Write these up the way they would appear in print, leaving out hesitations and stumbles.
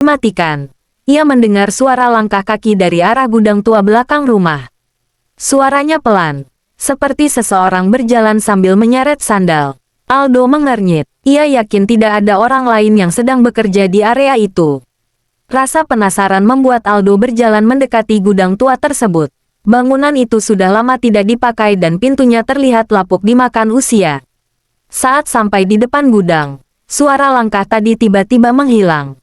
Matikan. Ia mendengar suara langkah kaki dari arah gudang tua belakang rumah. Suaranya pelan, seperti seseorang berjalan sambil menyeret sandal. Aldo mengernyit. Ia yakin tidak ada orang lain yang sedang bekerja di area itu. Rasa penasaran membuat Aldo berjalan mendekati gudang tua tersebut. Bangunan itu sudah lama tidak dipakai dan pintunya terlihat lapuk dimakan usia. Saat sampai di depan gudang, suara langkah tadi tiba-tiba menghilang.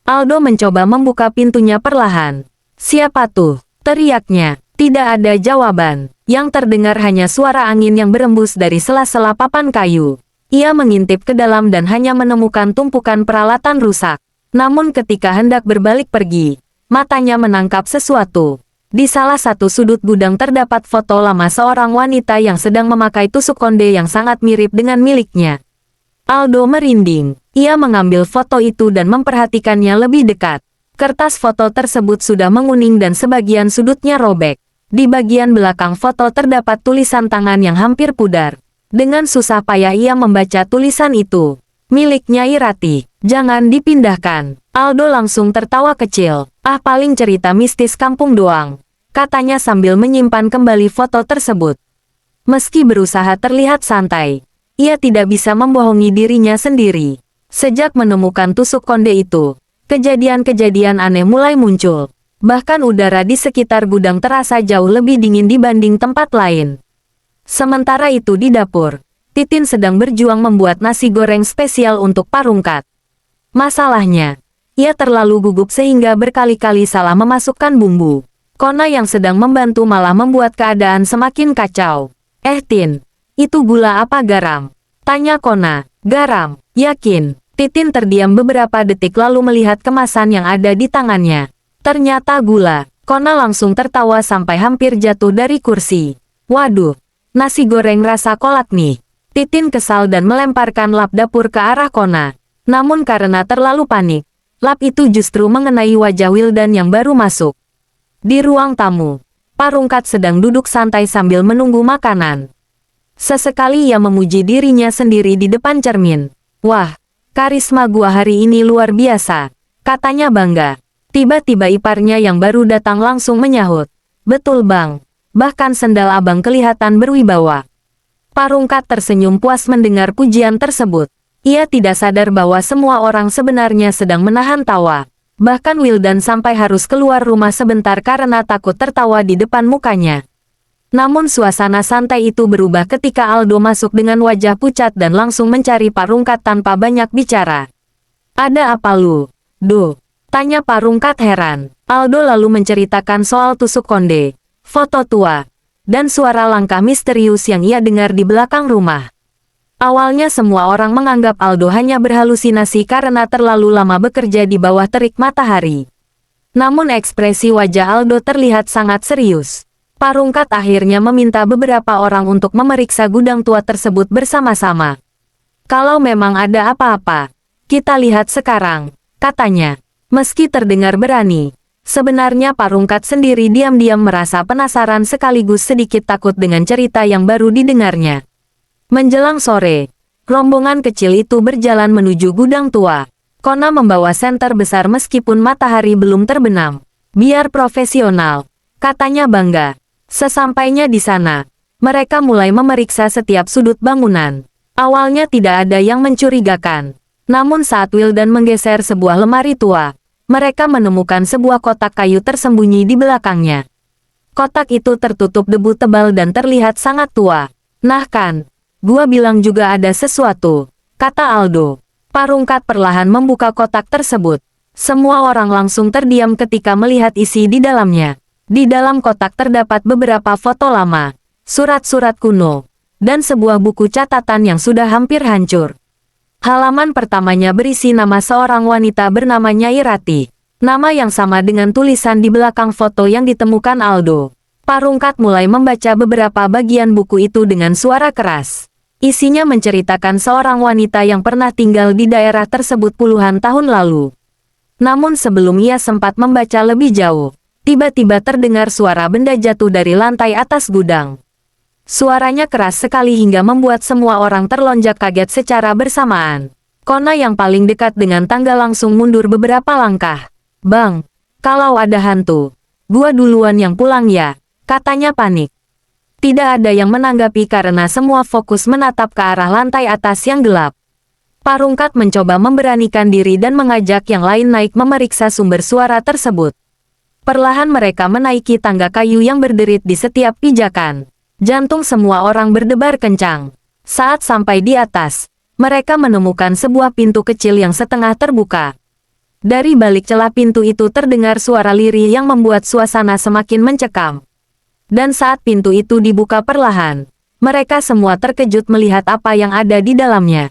Aldo mencoba membuka pintunya perlahan. "Siapa tuh?" teriaknya. Tidak ada jawaban. Yang terdengar hanya suara angin yang berembus dari sela-sela papan kayu. Ia mengintip ke dalam dan hanya menemukan tumpukan peralatan rusak. Namun ketika hendak berbalik pergi, matanya menangkap sesuatu. Di salah satu sudut gudang terdapat foto lama seorang wanita yang sedang memakai tusuk konde yang sangat mirip dengan miliknya. Aldo merinding. Ia mengambil foto itu dan memperhatikannya lebih dekat. Kertas foto tersebut sudah menguning dan sebagian sudutnya robek. Di bagian belakang foto terdapat tulisan tangan yang hampir pudar. Dengan susah payah ia membaca tulisan itu. "Milik Nyai Ratih, jangan dipindahkan." Aldo langsung tertawa kecil. "Ah, paling cerita mistis kampung doang," katanya sambil menyimpan kembali foto tersebut. Meski berusaha terlihat santai, ia tidak bisa membohongi dirinya sendiri. Sejak menemukan tusuk konde itu, kejadian-kejadian aneh mulai muncul. Bahkan udara di sekitar gudang terasa jauh lebih dingin dibanding tempat lain. Sementara itu di dapur, Titin sedang berjuang membuat nasi goreng spesial untuk Parungkat. Masalahnya, ia terlalu gugup sehingga berkali-kali salah memasukkan bumbu. Kona yang sedang membantu malah membuat keadaan semakin kacau. Tin, itu gula apa garam?" tanya Kona. "Garam, yakin?" Titin terdiam beberapa detik lalu melihat kemasan yang ada di tangannya. Ternyata gula. Kona langsung tertawa sampai hampir jatuh dari kursi. "Waduh, nasi goreng rasa kolak nih." Titin kesal dan melemparkan lap dapur ke arah Kona. Namun karena terlalu panik, lap itu justru mengenai wajah Wildan yang baru masuk. Di ruang tamu, Parungkat sedang duduk santai sambil menunggu makanan. Sesekali ia memuji dirinya sendiri di depan cermin. "Wah, karisma gua hari ini luar biasa," katanya bangga. Tiba-tiba iparnya yang baru datang langsung menyahut. "Betul bang, bahkan sendal abang kelihatan berwibawa." Parungkat tersenyum puas mendengar pujian tersebut. Ia tidak sadar bahwa semua orang sebenarnya sedang menahan tawa. Bahkan Wildan sampai harus keluar rumah sebentar karena takut tertawa di depan mukanya. Namun suasana santai itu berubah ketika Aldo masuk dengan wajah pucat dan langsung mencari Parungkat tanpa banyak bicara. "Ada apa lu, Do?" tanya Parungkat heran. Aldo lalu menceritakan soal tusuk konde, foto tua, dan suara langkah misterius yang ia dengar di belakang rumah. Awalnya semua orang menganggap Aldo hanya berhalusinasi karena terlalu lama bekerja di bawah terik matahari. Namun ekspresi wajah Aldo terlihat sangat serius. Parungkat akhirnya meminta beberapa orang untuk memeriksa gudang tua tersebut bersama-sama. "Kalau memang ada apa-apa, kita lihat sekarang," katanya. Meski terdengar berani, sebenarnya Parungkat sendiri diam-diam merasa penasaran sekaligus sedikit takut dengan cerita yang baru didengarnya. Menjelang sore, rombongan kecil itu berjalan menuju gudang tua. Kona membawa senter besar meskipun matahari belum terbenam. "Biar profesional," katanya bangga. Sesampainya di sana, mereka mulai memeriksa setiap sudut bangunan. Awalnya tidak ada yang mencurigakan. Namun saat Wildan menggeser sebuah lemari tua, mereka menemukan sebuah kotak kayu tersembunyi di belakangnya. Kotak itu tertutup debu tebal dan terlihat sangat tua. "Nah kan, gua bilang juga ada sesuatu," kata Aldo. Parungkat perlahan membuka kotak tersebut. Semua orang langsung terdiam ketika melihat isi di dalamnya. Di dalam kotak terdapat beberapa foto lama, surat-surat kuno, dan sebuah buku catatan yang sudah hampir hancur. Halaman pertamanya berisi nama seorang wanita bernama Nyai Ratih. Nama yang sama dengan tulisan di belakang foto yang ditemukan Aldo. Parungkat mulai membaca beberapa bagian buku itu dengan suara keras. Isinya menceritakan seorang wanita yang pernah tinggal di daerah tersebut puluhan tahun lalu. Namun sebelum ia sempat membaca lebih jauh, tiba-tiba terdengar suara benda jatuh dari lantai atas gudang. Suaranya keras sekali hingga membuat semua orang terlonjak kaget secara bersamaan. Kona yang paling dekat dengan tangga langsung mundur beberapa langkah. Bang, kalau ada hantu, gua duluan yang pulang ya, katanya panik. Tidak ada yang menanggapi karena semua fokus menatap ke arah lantai atas yang gelap. Parungkat mencoba memberanikan diri dan mengajak yang lain naik memeriksa sumber suara tersebut. Perlahan mereka menaiki tangga kayu yang berderit di setiap pijakan. Jantung semua orang berdebar kencang. Saat sampai di atas, mereka menemukan sebuah pintu kecil yang setengah terbuka. Dari balik celah pintu itu terdengar suara lirih yang membuat suasana semakin mencekam. Dan saat pintu itu dibuka perlahan, mereka semua terkejut melihat apa yang ada di dalamnya.